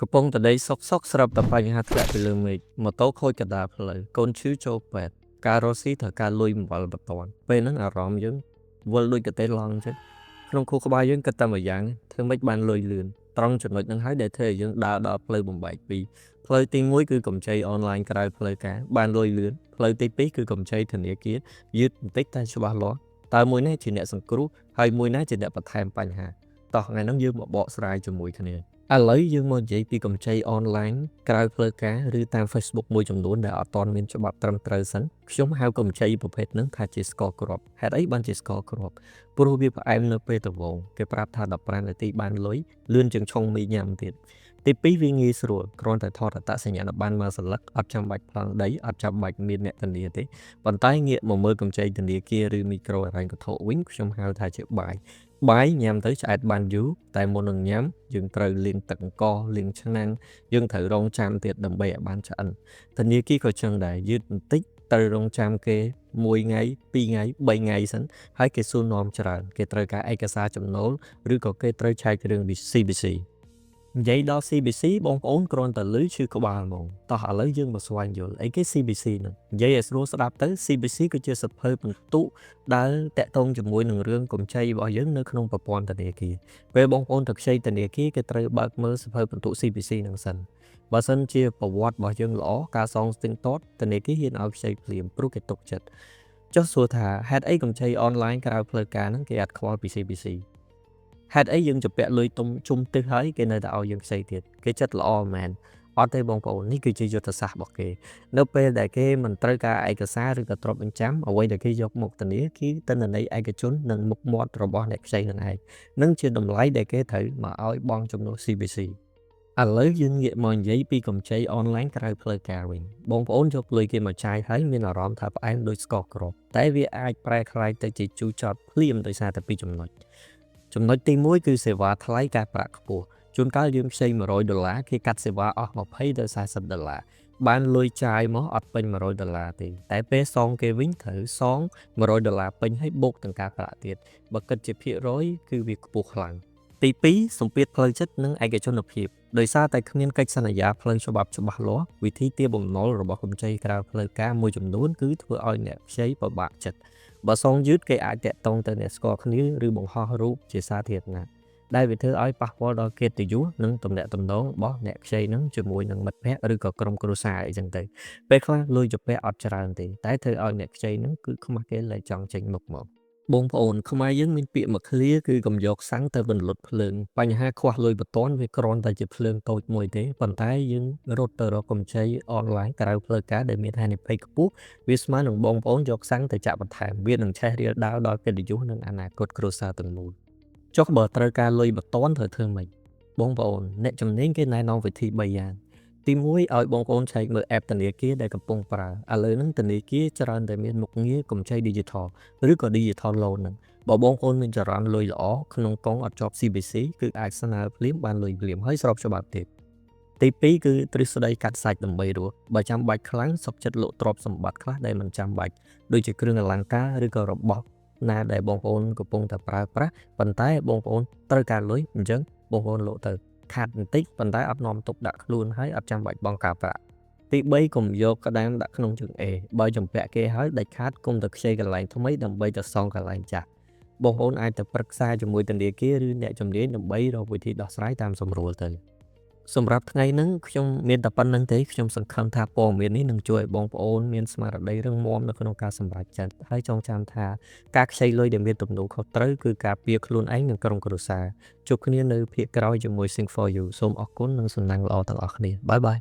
កំពុងតែដីសុកស្រាប់តែបញ្ហាធ្លាក់ពីលើមេឃម៉ូតូខូចកណ្ដាលផ្លូវកូនឈឺចូលពេទ្យការរស់ស៊ីត្រូវការលុយបង្វិលបន្ទាន់ពេលហ្នឹងអារម្មណ៍យើងវិលដូចកន្ទេលឡងចឹងក្នុងខួរក្បាលយើងគិតតែមួយយ៉ាងធ្វើម៉េចបានលុយលឿនត្រង់ចំណុចហ្នឹងហើយដែលធ្វើឲ្យយើងដើរដល់ផ្លូវបំបែកពីរផ្លូវទី1គឺកម្ចីអនឡាញក្រៅផ្លូវការបានលុយលឿនផ្លូវទី2គឺកម្ចីធនាគារយឺតបន្តិចតែច្បាស់លាស់តើមួយនេះជាអ្នកសង្គ្រោះហើយមួយណាជាអ្នកបន្ថែមបញ្ហាតោះថ្ងៃហ្នឹងយើងមកបកស្រាយជាមួយគ្នាឥឡូវយើងមកនិយាយពីកម្ចីអនឡាញក្រៅផ្លូវការឬតាម Facebook មួយចំនួនដែលអត់ទាន់មានច្បាប់ត្រឹមត្រូវសិនខ្ញុំហៅកម្ចីប្រភេទហ្នឹងថាជាស្ករគ្រាប់ហេតុអីបានជាស្ករគ្រាប់ព្រោះវាផ្អែមនៅពេលដំបូងគេប្រាប់ថា15នាទីបានលុយលឿនជាងឆុងមីញ៉ាំទៀតទី2វាងាយស្រួលគ្រាន់តែថតអត្តសញ្ញាណប័ណ្ណមកសន្លឹកអត់ចាំបាច់ប្លង់ដីអត់ចាំបាច់មានអ្នកធានាទេប៉ុន្តែងាកមកមើលកម្ចីធនាគារឬមីក្រូហិរញ្ញវត្ថុវិញខ្ញុំហៅថាជាបាយញ៉ាំទៅឆ្អែតបានយូរតែមុននឹងញ៉ាំយើងត្រូវលាងទឹកអង្ករលាងឆ្នាំងយើងត្រូវរងចាំទៀតដើម្បីឲ្យបានឆ្អិនធនាគារក៏ចឹងដែរយឺតបន្តិចត្រូវរងចាំគេ1ថ្ងៃ2ថ្ងៃ3ថ្ងៃសិនហើយគេសួរនាំច្រើនគេត្រូវការឯកសារចំណូលឬក៏គេត្រូវឆែករឿង CBC និយាយដល់ CBC បងប្អូនគ្រាន់តែឮឈឺក្បាលហ្មងតោះឥឡូវយើងមកស្វែងយល់អីគេ CBC ហ្នឹងនិយាយឲ្យស្រួលស្ដាប់ទៅ CBC គឺជាសភៅពិន្ទុដែលតាក់ទងជាមួយនឹងរឿងកម្ចីរបស់យើងនៅក្នុងប្រព័ន្ធធនាគារពេលបងប្អូនទៅខ្ចីធនាគារគេត្រូវបើកមើលសភៅពិន្ទុ CBC ហ្នឹងសិនបើសិនជាប្រវត្តិរបស់យើងល្អការសងស្ទឹងទាត់ធនាគារហ៊ានឲ្យខ្ចីភ្លាមព្រោះគេទុកចិត្តចុះសួរថាហេតុអីកម្ចីអនឡាញក្រៅផ្លូវការហ្នឹងគេអត់ខ្វល់ពី CBCហេតុអីយើងជពាក់លុយទុំជុំទឹកហើយគេនៅតែឲ្យយើងខ្ចីទៀតគេចិត្តល្អមែនអត់ទេបងប្អូននេះគឺជាយុទ្ធសាស្ត្ររបស់គេនៅពេលដែលគេមិនត្រូវការឯកសារឬក៏ទ្រព្យបញ្ចាំអ្វីដែលគេយកមកធានាគឺទិន្នន័យឯកជននិងមុខមាត់របស់អ្នកខ្ចីនឹងឯងនឹងជាតម្លៃដែលគេត្រូវមកឲ្យបង់ចំនួន CBC ឥឡូវយើងងាកមកនិយាយពីកម្ចីអនឡាញក្រៅផ្លូវការវិញបងប្អូនយកលុយគេមកចាយហើយមានអារម្មណ៍ថាផ្អែមដូចស្ករគ្រាប់តែវាអាចប្រែក្លាយទៅជាជូរចត់ភ្លាមដោយសារតែពីរចំណុចទី1គឺសេវាថ្លៃការប្រាក់ខ្ពស់ជួនកាលយើងខ្ចី$100គេកាត់សេវាអស់$20ទៅ$40បានលុយចាយមកអត់ពេញ$100ទេតែពេលសងគេវិញត្រូវសង$100ពេញហើយបូកទាំងការប្រាក់ទៀតបើគិតជាភាគរយគឺវាខ្ពស់ខ្លាំងទី2សម្ពាធផ្លូវចិត្តនិងឯកជនភាពដោយសារតែគ្មានកិច្ចសន្យាផ្លូវច្បាប់ច្បាស់លាស់វិធីទារបំណុលរបស់កម្ចីក្រៅផ្លូវការមួយចំនួនគឺធ្វើឲ្យអ្នកខ្ចីពិបាកចិត្តបើសងយឺតគេអាចតាក់ទងទៅអ្នកស្គាល់គ្នាឬបង្ហោះរូបជាសាធារណៈដែលវាធ្វើឲ្យប៉ះពាល់ដល់កិត្តិយសនិងទំនាក់ទំនងរបស់អ្នកខ្ចីនឹងជាមួយនឹងមិត្តភ័ក្តិឬក៏ក្រុមគ្រួសារអីចឹងទៅពេលខ្លះលុយជពាក់អត់ច្រើនទេតែធ្វើឲ្យអ្នកខ្ចីនឹងគឺខ្មាស់គេលែងចង់ចេញមុខមកបងប្អូនខ្មែរយើងមានពាក្យមួយឃ្លាគឺកុំយកសាំងទៅបន្លត់ភ្លើងបញ្ហាខ្វះលុយបន្ទាន់វាគ្រាន់តែជាភ្លើងតូចមួយទេប៉ុន្តែយើងរត់ទៅរកកម្ចីអនឡាញក្រៅផ្លូវការដែលមានហានិភ័យខ្ពស់វាស្មើនឹងបងប្អូនយកសាំងទៅចាក់បន្ថែមវានឹងឆេះរាលដាលដល់កិត្តិយសនិងអនាគតគ្រួសារទាំងមូលចុះបើត្រូវការលុយបន្ទាន់ត្រូវធ្វើម៉េចបងប្អូនអ្នកជំនាញគេណែនាំវិធី3យ៉ាងទី1ឲ្យបងប្អូនឆែកមើល app ធនាគារដែលកំពុងប្រើឥឡូវហ្នឹងធនាគារច្រើនតែមានមុខងារកម្ចី digital ឬក៏ digital loan ហ្នឹងបើបងប្អូនមានចរន្តលុយល្អក្នុងកងអត់ជាប់ CBC គឺអាចស្នើភ្លាមបានលុយភ្លាមហើយស្របច្បាប់ទៀតទី2គឺទ្រឹស្ដីកាត់សាច់ដើម្បីរស់បើចាំបាច់ខ្លាំងសុខចិត្តលក់ទ្រព្យសម្បត្តិខ្លះដែលមិនចាំបាច់ដូចជាគ្រឿងអលង្ការឬក៏របស់ណាដែលបងប្អូនកំពុងតែប្រើប្រាស់ប៉ុន្តែបងប្អូនត្រូវការលុយអញ្ចឹងបងប្អូនលក់ទៅខាត់បន្តិចប៉ុន្តែអត់នាំទុកដាក់ខ្លួនហើយអត់ចាំបាច់បង់ការប្រាក់ទី3កុំយកក្តាមដាក់ក្នុងជើងអេបើចំពាក់គេហើយដាច់ខាតកុំទៅខ្ចីកន្លែងថ្មីដើម្បីទៅសងកន្លែងចាស់បងប្អូនអាចទៅប្រឹក្សាជាមួយធនាគារឬអ្នកជំនាញដើម្បីរកវិធីដោះស្រាយតាមសម្រួលទៅសម្រាប់ថ្ងៃហ្នឹងខ្ញុំមានតែប៉ុណ្្នឹងទេខ្ញុំសង្ឃឹមថាព័ត៌មាននេះនឹងជួយឲ្យបងប្អូនមានស្មារតីរឹងមាំនៅក្នុងការសម្រេចចិត្តហើយចងចាំថាការខ្ចីលុយដែលមានទំនួលខុសត្រូវគឺការពារខ្លួនឯងនិងក្រុមគ្រួសារជួបគ្នានៅភាគក្រោយជាមួយ Sing for You សូមអរគុណនិងសំណាងល្អទាំងអស់គ្នាបាយបាយ